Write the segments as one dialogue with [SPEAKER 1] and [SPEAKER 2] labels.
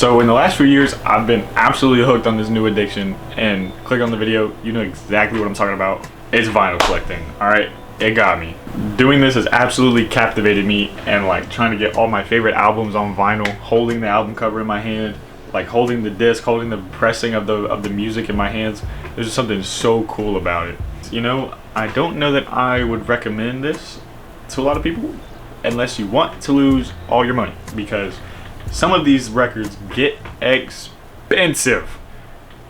[SPEAKER 1] So in the last few years, I've been absolutely hooked on this new addiction, and click on the video, you know exactly what I'm talking about. It's vinyl collecting, all right? It got me. Doing this has absolutely captivated me, and like trying to get all my favorite albums on vinyl, holding the album cover in my hand, like holding the disc, holding the pressing of the music in my hands. There's just something so cool about it. You know, I don't know that I would recommend this to a lot of people unless you want to lose all your money, because some of these records get expensive.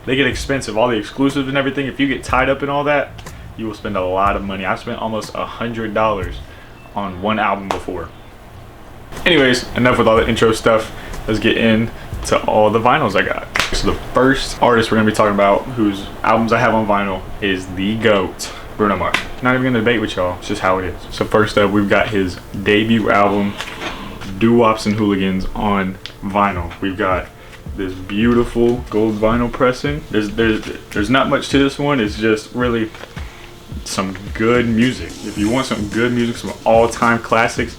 [SPEAKER 1] They get expensive, all the exclusives and everything. If you get tied up in all that, you will spend a lot of money. I've spent almost $100 on one album before. Anyways, enough with all the intro stuff. Let's get into all the vinyls I got. So the first artist we're gonna be talking about, whose albums I have on vinyl, is the GOAT, Bruno Mars. Not even gonna debate with y'all, it's just how it is. So first up, we've got his debut album, Doo-Wops and Hooligans, on vinyl. We've got this beautiful gold vinyl pressing. There's not much to this one. It's just really some good music. If you want some good music, some all-time classics,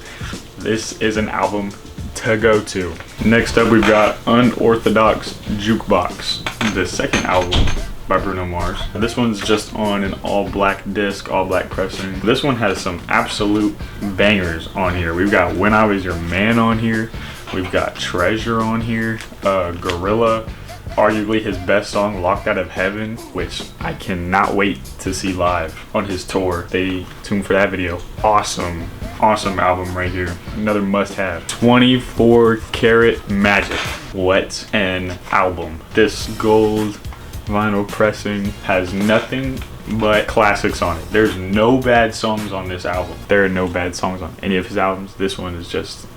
[SPEAKER 1] this is an album to go to. Next up, we've got Unorthodox Jukebox, the second album by Bruno Mars. This one's just on an all-black disc, all-black pressing. This one has some absolute bangers on here. We've got When I Was Your Man on here. We've got Treasure on here. Gorilla, arguably his best song, Locked Out of Heaven, which I cannot wait to see live on his tour. Stay tuned for that video. Awesome album right here. Another must-have. 24 Karat Magic. What an album. This gold vinyl pressing has nothing but classics on it. There's no bad songs on this album. There are no bad songs on any of his albums. This one just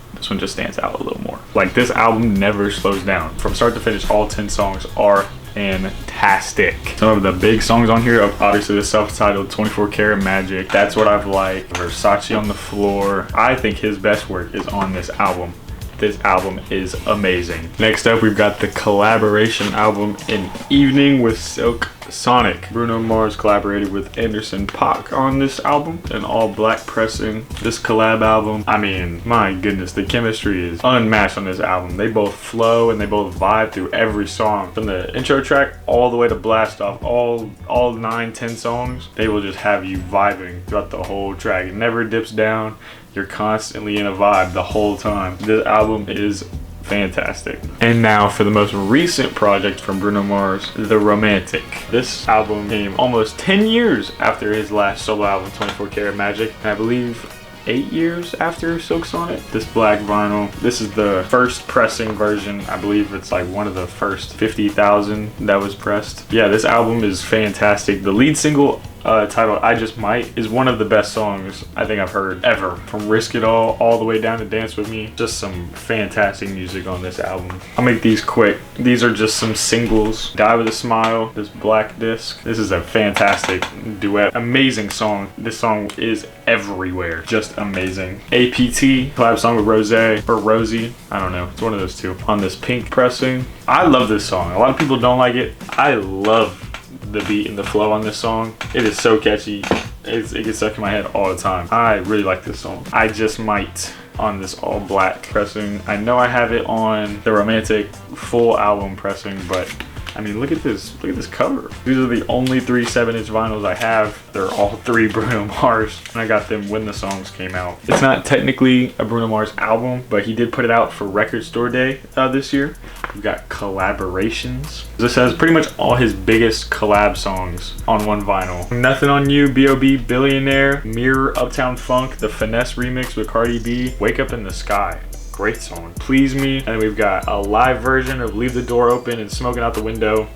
[SPEAKER 1] stands out a little more. Like, this album never slows down. From start to finish, all 10 songs are fantastic. Some of the big songs on here, obviously the self-titled 24 Karat Magic, That's What I've Liked, Versace on the Floor. I think his best work is on this album. This album is amazing. Next up, we've got the collaboration album, An Evening with Silk Sonic. Bruno Mars collaborated with Anderson .Paak on this album, an all-black pressing. This collab album, I mean, my goodness, the chemistry is unmatched on this album. They both flow and they both vibe through every song. From the intro track all the way to Blast Off, all 9-10 songs, they will just have you vibing throughout the whole track. It never dips down. You're constantly in a vibe the whole time. This album is fantastic. And now for the most recent project from Bruno Mars, The Romantic. This album came almost 10 years after his last solo album, 24 Karat Magic, and I believe 8 years after Silk Sonic. This black vinyl, this is the first pressing version. I believe it's like one of the first 50,000 that was pressed. Yeah, this album is fantastic. The lead single, titled I Just Might, is one of the best songs I think I've heard ever. From Risk It All the way down to Dance With Me. Just some fantastic music on this album. I'll make these quick. These are just some singles. Die With a Smile, this black disc. This is a fantastic duet. Amazing song. This song is everywhere. Just amazing. APT, collab song with Rose, or Rosie. I don't know. It's one of those two. On this pink pressing. I love this song. A lot of people don't like it. I love the beat and the flow on this song. It is so catchy. It gets stuck in my head all the time. I really like this song. I Just Might, on this all black pressing. I know I have it on the Romantic full album pressing, but I mean, look at this cover. These are the only 3 7-inch vinyls I have. They're all 3 Bruno Mars, and I got them when the songs came out. It's not technically a Bruno Mars album, but he did put it out for Record Store Day this year. We've got collaborations. This has pretty much all his biggest collab songs on one vinyl. Nothing on You, B.O.B., Billionaire, Mirror, Uptown Funk, the Finesse remix with Cardi B, Wake Up in the Sky. Great song. Please Me. And then we've got a live version of Leave the Door Open and Smoking Out the Window.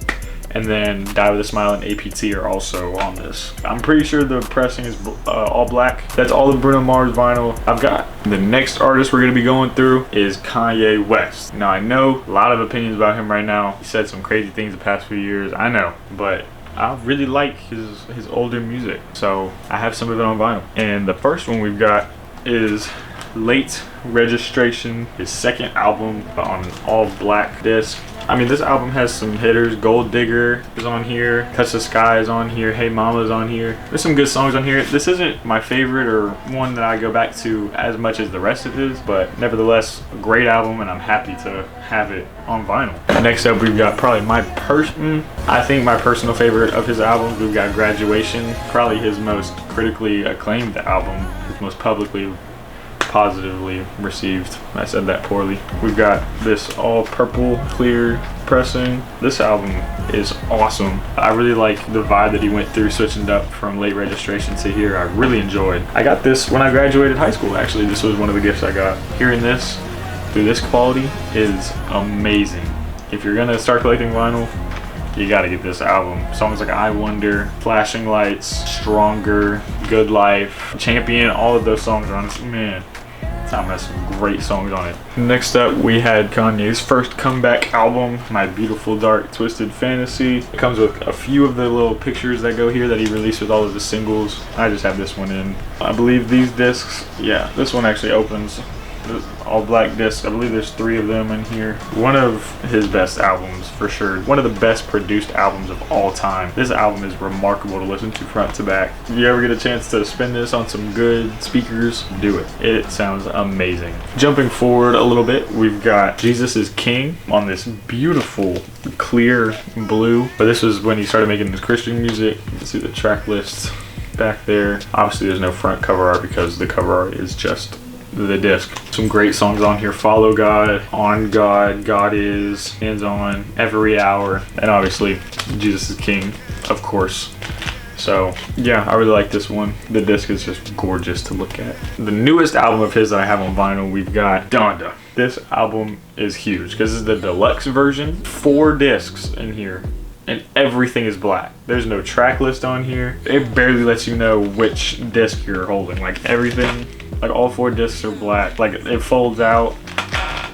[SPEAKER 1] And then Die With a Smile and APT are also on this. I'm pretty sure the pressing is all black. That's all the Bruno Mars vinyl I've got. The next artist we're going to be going through is Kanye West. Now, I know a lot of opinions about him right now. He said some crazy things the past few years. I know, but I really like his older music. So I have some of it on vinyl. And the first one we've got is Late Registration, his second album on an all black disc. I mean, this album has some hitters. Gold Digger is on here. Touch the Sky is on here. Hey Mama is on here. There's some good songs on here. This isn't my favorite or one that I go back to as much as the rest of his, but nevertheless, a great album, and I'm happy to have it on vinyl. Next up, we've got probably I think my personal favorite of his albums. We've got Graduation, probably his most critically acclaimed album, his most publicly positively received. I said that poorly. We've got this all purple clear pressing. This album is awesome. I really like the vibe that he went through switching it up from Late Registration to here. I really enjoyed. I got this when I graduated high school, actually. This was one of the gifts I got. Hearing this through this quality is amazing. If you're gonna start collecting vinyl, you gotta get this album. Songs like I Wonder, Flashing Lights, Stronger, Good Life, Champion, all of those songs are on this. Man, this album has some great songs on it. Next up, we had Kanye's first comeback album, My Beautiful Dark Twisted Fantasy. It comes with a few of the little pictures that go here that he released with all of the singles. I just have this one in. I believe these discs, yeah, this one actually opens. All black discs. I believe there's 3 of them in here. One of his best albums for sure. One of the best produced albums of all time. This album is remarkable to listen to front to back. If you ever get a chance to spin this on some good speakers, do it. It sounds amazing. Jumping forward a little bit, we've got Jesus is King on this beautiful clear blue. But this was when he started making his Christian music. You can see the track list back there. Obviously there's no front cover art because the cover art is just the disc. Some great songs on here: Follow God, On God, God Is, Hands On, Every Hour, and obviously Jesus is King, of course. So yeah, I really like this one. The disc is just gorgeous to look at. The newest album of his that I have on vinyl, we've got Donda. This album is huge because this is the deluxe version. 4 discs in here, and everything is black. There's no track list on here. It barely lets you know which disc you're holding. Like everything, like all 4 discs are black. Like it folds out.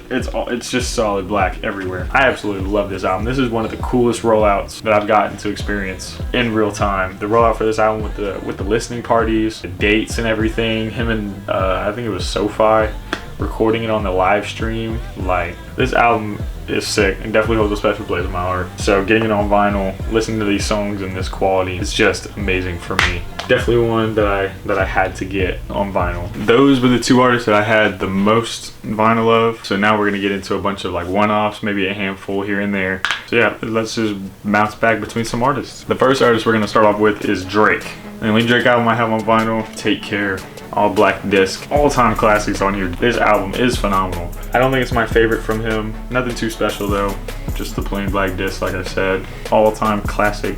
[SPEAKER 1] It's just solid black everywhere. I absolutely love this album. This is one of the coolest rollouts that I've gotten to experience in real time. The rollout for this album with the listening parties, the dates and everything. Him and I think it was SoFi recording it on the live stream. Like, this album is sick and definitely holds a special place in my heart. So getting it on vinyl, listening to these songs in this quality, it's just amazing for me. Definitely one that I had to get on vinyl. Those were the 2 artists that I had the most vinyl of. So now we're gonna get into a bunch of like one-offs, maybe a handful here and there. So yeah, let's just bounce back between some artists. The first artist we're gonna start off with is Drake. The only Drake album I have on vinyl, Take Care. All black disc, all-time classics on here. This album is phenomenal. I don't think it's my favorite from him. Nothing too special though. Just the plain black disc, like I said. All-time classic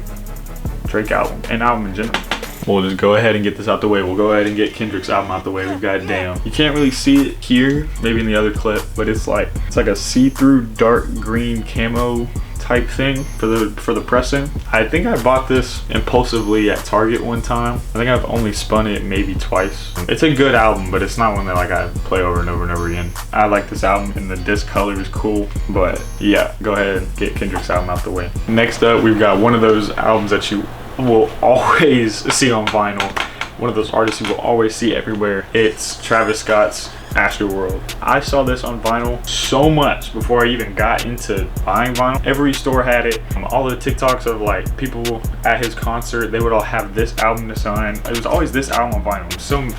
[SPEAKER 1] Drake album, and album in general. We'll just go ahead and get this out the way. We'll go ahead and get Kendrick's album out the way. We've got Damn. You can't really see it here, maybe in the other clip, but it's like a see-through dark green camo type thing for the pressing. I think I bought this impulsively at Target one time. I think I've only spun it maybe twice. It's a good album, but it's not one that like I play over and over and over again. I like this album and the disc color is cool, but yeah, go ahead and get Kendrick's album out the way. Next up, we've got one of those albums that you will always see on vinyl. One of those artists you will always see everywhere. It's Travis Scott's Astroworld. I saw this on vinyl so much before I even got into buying vinyl. Every store had it. All the TikToks of like people at his concert, they would all have this album to sign. It was always this album on vinyl. Some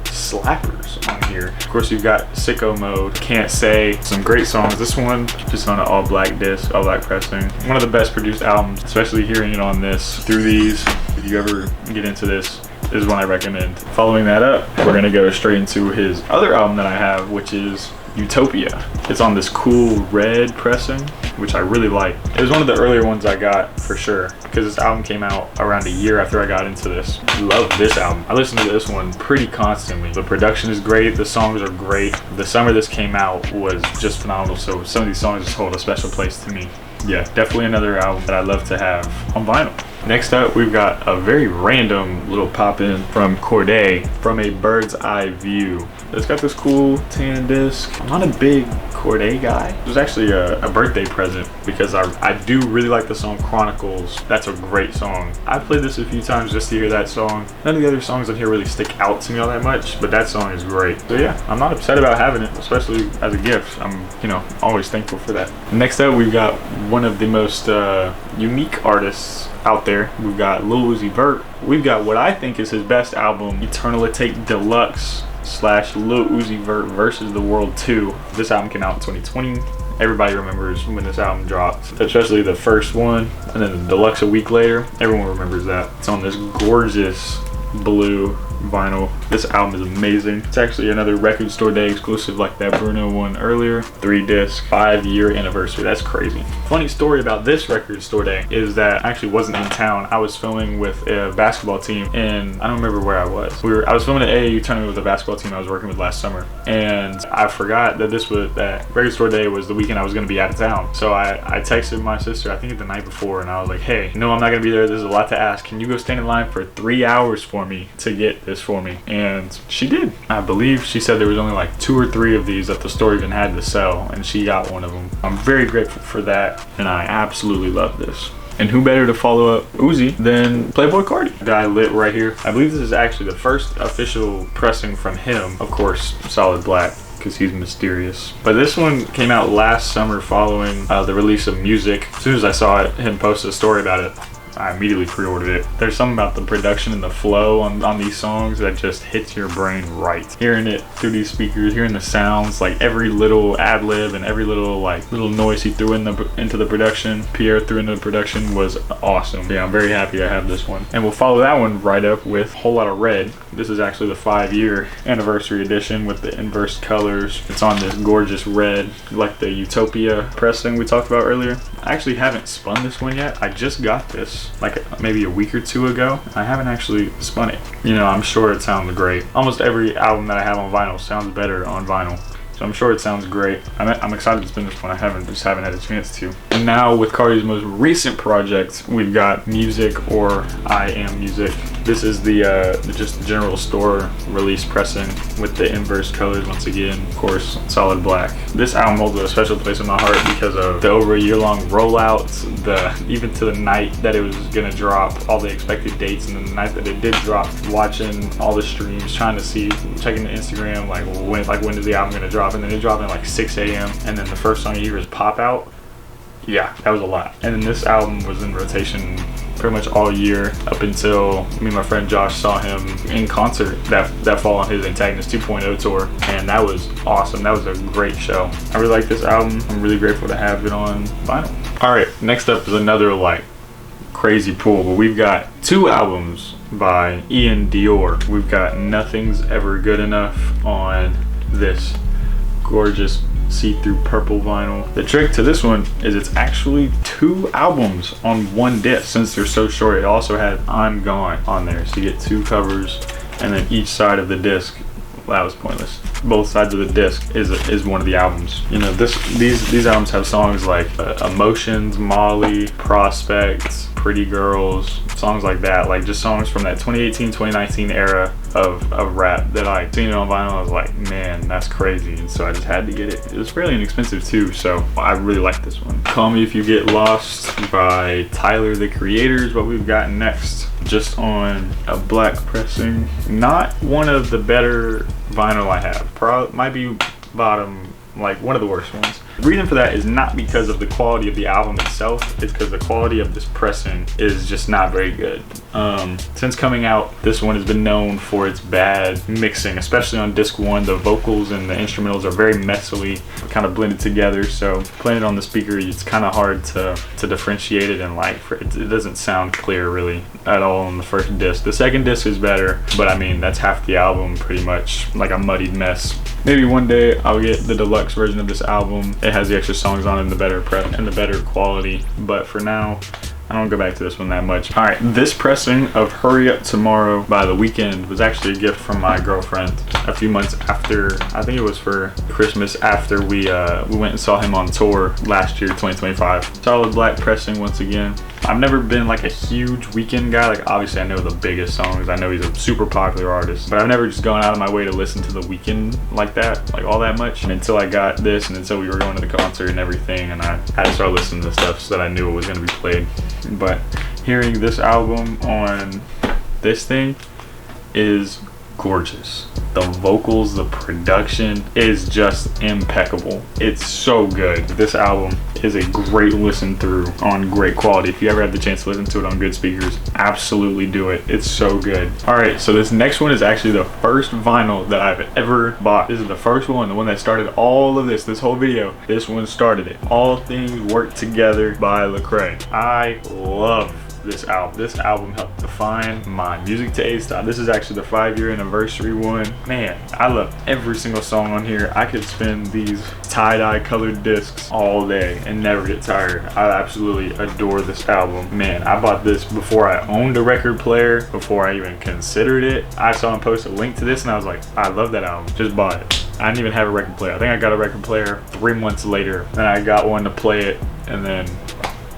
[SPEAKER 1] slappers on here. Of course, you've got Sicko Mode, Can't Say, some great songs. This one just on an all black disc, all black pressing. One of the best produced albums, especially hearing it on this. Through these, if you ever get into this is one I recommend. Following that up, we're gonna go straight into his other album that I have, which is Utopia. It's on this cool red pressing, which I really like. It was one of the earlier ones I got for sure, because this album came out around a year after I got into this. Love this album. I listen to this one pretty constantly. The production is great, the songs are great. The summer this came out was just phenomenal, so some of these songs just hold a special place to me. Yeah, definitely another album that I love to have on vinyl. Next up, we've got a very random little pop-in from Corday, From a Bird's Eye View. It's got this cool tan disc. I'm not a big Corday guy. It was actually a birthday present because I do really like the song Chronicles. That's a great song. I played this a few times just to hear that song. None of the other songs on here really stick out to me all that much, but that song is great. So yeah, I'm not upset about having it, especially as a gift. I'm, always thankful for that. Next up, we've got one of the most unique artists out there. We've got Lil Uzi Vert. We've got what I think is his best album, Eternal Atake Deluxe / Lil Uzi Vert versus the World 2. This album came out in 2020. Everybody remembers when this album dropped, especially the first one, and then the deluxe a week later. Everyone remembers that. It's on this gorgeous blue vinyl. This album is amazing. It's actually another Record Store Day exclusive like that Bruno one earlier. 3-disc, 5-year anniversary. That's crazy. Funny story about this Record Store Day is that I actually wasn't in town. I was filming with a basketball team, and I don't remember where I was. I was filming an AAU tournament with a basketball team I was working with last summer, and I forgot that that Record Store Day was the weekend I was going to be out of town. So I texted my sister, I think the night before, and I was like, hey, no, I'm not going to be there. There's a lot to ask. Can you go stand in line for 3 hours for me to get this for me? And she did. I believe she said there was only like 2 or 3 of these that the store even had to sell, and she got one of them. I'm very grateful for that, and I absolutely love this. And who better to follow up Uzi than Playboi Carti? Guy lit right here. I believe this is actually the first official pressing from him. Of course, solid black, because he's mysterious. But this one came out last summer following the release of Music. As soon as I saw him post a story about it, I immediately pre-ordered it. There's something about the production and the flow on these songs that just hits your brain right. Hearing it through these speakers, hearing the sounds, like every little ad-lib and every little noise he threw into the production, Pierre threw into the production, was awesome. Yeah, I'm very happy I have this one. And we'll follow that one right up with Whole Lotta Red. This is actually the 5-year anniversary edition with the inverse colors. It's on this gorgeous red, like the Utopia pressing we talked about earlier. I actually haven't spun this one yet. I just got this like maybe a week or 2 ago. I haven't actually spun it. I'm sure it sounds great. Almost every album that I have on vinyl sounds better on vinyl. So I'm sure it sounds great. I'm excited to spin this one. I just haven't had a chance to. And now with Carti's most recent project, we've got Music or I Am Music. This is the just general store release pressing with the inverse colors once again. Of course, solid black. This album holds a special place in my heart because of the over a year-long rollouts, even to the night that it was gonna drop, all the expected dates, and then the night that it did drop, watching all the streams, trying to see, checking the Instagram, when is the album gonna drop, and then it dropped at like 6 a.m. and then the first song you hear is Pop Out. Yeah, that was a lot. And then this album was in rotation pretty much all year up until me and my friend Josh saw him in concert that fall on his Antagonist 2.0 tour, and that was awesome. That was a great show. I really like this album. I'm really grateful to have it on vinyl. All right, next up is another crazy pull, but we've got 2 albums by Ian Dior. We've got Nothing's Ever Good Enough on this gorgeous see-through purple vinyl. The trick to this one is it's actually 2 albums on 1 disc. Since they're so short, it also had I'm Gone on there, so you get 2 covers, and then each side of the disc, that was pointless, both sides of the disc is one of the albums. These albums have songs like Emotions, Molly, Prospects, Pretty Girls, songs like that, just songs from that 2018-2019 era of rap that I seen it on vinyl. I was like, man, that's crazy, and so I just had to get it. It was fairly inexpensive too, so I really like this one. Call Me If You Get Lost by Tyler the Creator is what we've got next, just on a black pressing. Not one of the better vinyl I have. Might be bottom, one of the worst ones. The reason for that is not because of the quality of the album itself, it's because the quality of this pressing is just not very good. Since coming out, this one has been known for its bad mixing, especially on disc 1. The vocals and the instrumentals are very messily kind of blended together, so playing it on the speaker, it's kind of hard to differentiate it, and it doesn't sound clear really at all on the first disc. The second disc is better, but I mean, that's half the album, pretty much like a muddied mess. Maybe one day I'll get the deluxe version of this album. It has the extra songs on it and the better prep and the better quality, but for now, I don't go back to this one that much. All right, this pressing of Hurry Up Tomorrow by The Weeknd was actually a gift from my girlfriend a few months after, I think it was for Christmas, after we went and saw him on tour last year, 2025. Solid black pressing once again. I've never been like a huge Weeknd guy. Like obviously I know the biggest songs. I know he's a super popular artist, but I've never just gone out of my way to listen to The Weeknd like that, like all that much. And until I got this and until we were going to the concert and everything, and I had to start listening to stuff so that I knew it was going to be played. But hearing this album on this thing is gorgeous. The vocals, the production is just impeccable. It's so good. This album is a great listen through on great quality. If you ever have the chance to listen to it on good speakers, absolutely do it. It's so good. All right, so this next one is actually the first vinyl that I've ever bought. This is the first one, the one that started all of this whole video. This one started it. All Things Work Together by Lecrae. I love this album. This album helped define my music taste. This is actually the 5-year anniversary one. Man, I love every single song on here. I could spin these tie-dye colored discs all day and never get tired. I absolutely adore this album. Man, I bought this before I owned a record player, before I even considered it. I saw him post a link to this and I was like, I love that album. Just bought it. I didn't even have a record player. I think I got a record player 3 months later, and I got one to play it, and then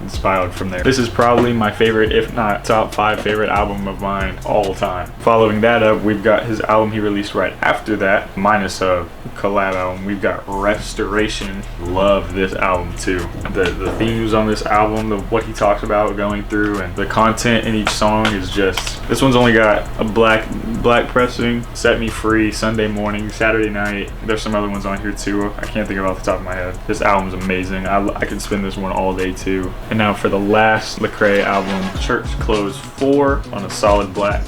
[SPEAKER 1] inspired from there. This is probably my favorite, if not top 5 favorite album of mine all time. Following that up, we've got his album he released right after that, minus a collab album. We've got Restoration. Love this album too. The themes on this album, what he talks about going through, and the content in each song is just, this one's only got a black pressing, Set Me Free, Sunday Morning, Saturday Night. There's some other ones on here too. I can't think of it off the top of my head. This album's amazing. I could spin this one all day too. And now for the last Lecrae album, Church Clothes 4 on a solid black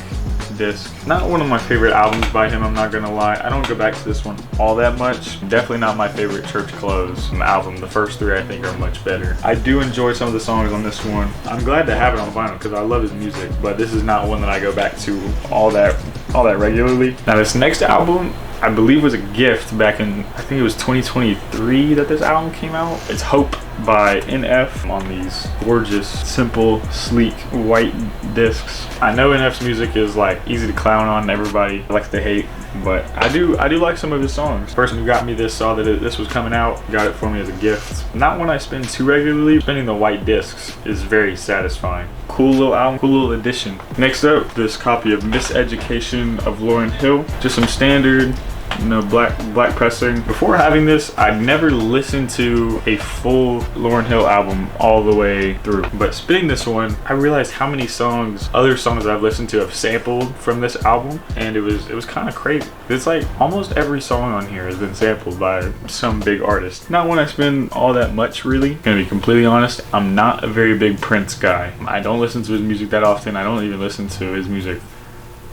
[SPEAKER 1] disc. Not one of my favorite albums by him, I'm not gonna lie. I don't go back to this one all that much. Definitely not my favorite Church Clothes album. The first 3 I think are much better. I do enjoy some of the songs on this one. I'm glad to have it on vinyl because I love his music, but this is not one that I go back to all that regularly. Now this next album, I believe was a gift back in, I think it was 2023 that this album came out. It's Hope by NF on these gorgeous, simple, sleek, white discs. I know NF's music is like easy to clown on and everybody likes to hate, but I do like some of his songs. The person who got me this saw that this was coming out, got it for me as a gift. Not one I spend too regularly. Spinning the white discs is very satisfying. Cool little album, cool little addition. Next up, this copy of Miseducation of Lauryn Hill. Just some standard, you know, black pressing. Before having this, I'd never listened to a full Lauryn Hill album all the way through, but spinning this one, I realized how many other songs that I've listened to have sampled from this album, and it was kind of crazy. It's like almost every song on here has been sampled by some big artist. Not one I spend all that much, really. Gonna be completely honest, I'm not a very big Prince guy. I don't listen to his music that often. I don't even listen to his music,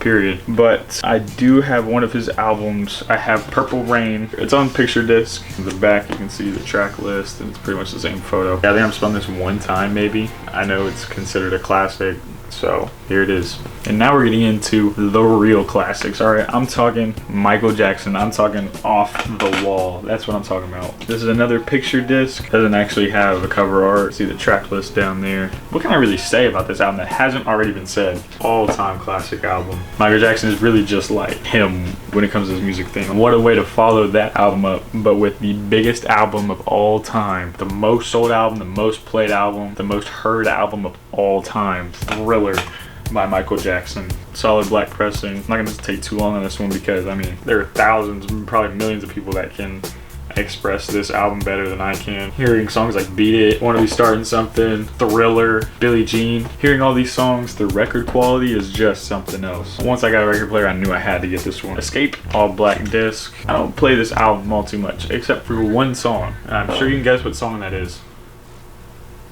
[SPEAKER 1] period. But I do have one of his albums. I have Purple Rain. It's on picture disc. In the back you can see the track list, and it's pretty much the same photo. Yeah, I think I've spun this one time maybe. I know it's considered a classic, so here it is. And now we're getting into the real classics. All right, I'm talking Michael Jackson. I'm talking off the wall. That's what I'm talking about. This is another picture disc. Doesn't actually have a cover art. See the track list down there. What can I really say about this album that hasn't already been said? All-time classic album. Michael Jackson is really just like him when it comes to his music thing. What a way to follow that album up, but with the biggest album of all time, the most sold album, the most played album, the most heard album of all time, Thriller by Michael Jackson. Solid black pressing. I'm not gonna take too long on this one because I mean there are thousands, probably millions of people that can express this album better than I can. Hearing songs like Beat It, Wanna Be Starting Something, Thriller, Billie Jean, hearing all these songs, the record quality is just something else. Once I got a record player, I knew I had to get this one. Escape, all black disc. I don't play this album all too much except for one song, and I'm sure you can guess what song that is.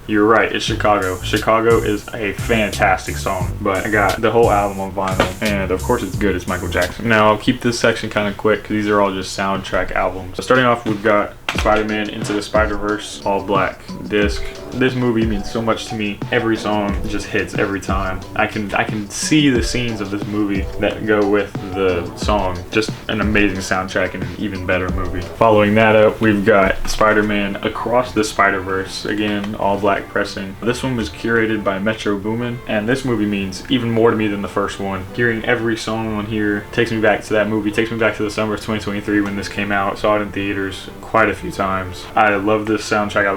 [SPEAKER 1] You're right, it's Chicago. Chicago is a fantastic song, but I got the whole album on vinyl, and of course it's good, it's Michael Jackson. Now I'll keep this section kind of quick because these are all just soundtrack albums. So starting off, we've got Spider-Man Into the Spider-Verse all black disc. This movie means so much to me. Every song just hits every time. I can see the scenes of this movie that go with the song. Just an amazing soundtrack and an even better movie. Following that up, we've got Spider-Man Across the Spider-Verse, again all black pressing. This one was curated by Metro Boomin, and this movie means even more to me than the first one. Hearing every song on here takes me back to that movie, takes me back to the summer of 2023 when this came out. Saw it in theaters quite a few times. I love this soundtrack. I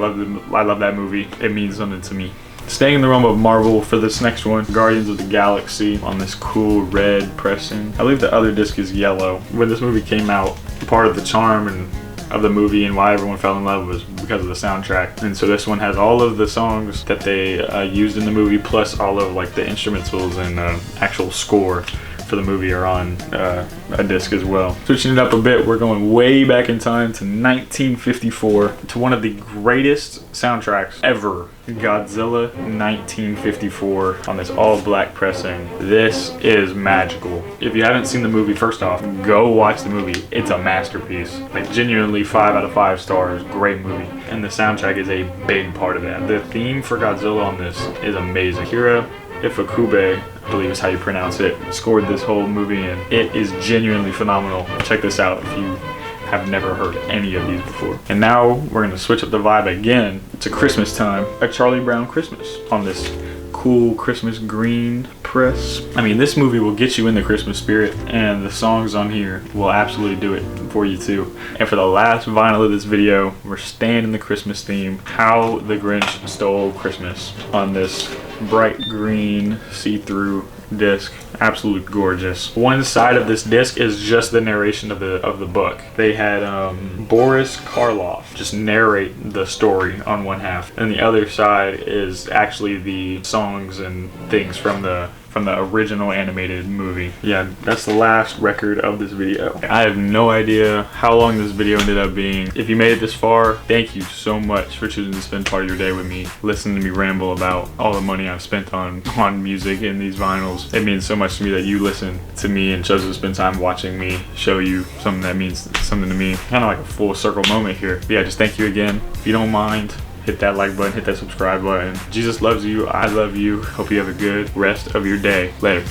[SPEAKER 1] love that movie. It means something to me. Staying in the realm of Marvel for this next one, Guardians of the Galaxy on this cool red pressing. I believe the other disc is yellow. When this movie came out, part of the charm of the movie and why everyone fell in love was because of the soundtrack. And so this one has all of the songs that they used in the movie, plus all of like the instrumentals and actual score for the movie are on a disc as well. Switching it up a bit, we're going way back in time to 1954 to one of the greatest soundtracks ever, Godzilla 1954 on this all black pressing. This is magical. If you haven't seen the movie, first off, go watch the movie. It's a masterpiece. Like genuinely 5 out of 5 stars, great movie. And the soundtrack is a big part of that. The theme for Godzilla on this is amazing. Akira Ifukube, I believe is how you pronounce it, scored this whole movie, and it is genuinely phenomenal. Check this out if you have never heard any of these before. And now we're gonna switch up the vibe again to Christmas time. A Charlie Brown Christmas on this cool Christmas green press. I mean, this movie will get you in the Christmas spirit, and the songs on here will absolutely do it for you too. And for the last vinyl of this video, we're staying in the Christmas theme. How the Grinch Stole Christmas on this bright green see-through disc. Absolutely gorgeous. One side of this disc is just the narration of the book. They had Boris Karloff just narrate the story on one half, and the other side is actually the songs and things from the original animated movie. Yeah, that's the last record of this video. I have no idea how long this video ended up being. If you made it this far, thank you so much for choosing to spend part of your day with me, listening to me ramble about all the money I've spent on music and these vinyls. It means so much to me that you listen to me and chose to spend time watching me show you something that means something to me. Kind of like a full circle moment here. But yeah, just thank you again. If you don't mind, hit that like button, hit that subscribe button. Jesus loves you. I love you. Hope you have a good rest of your day. Later.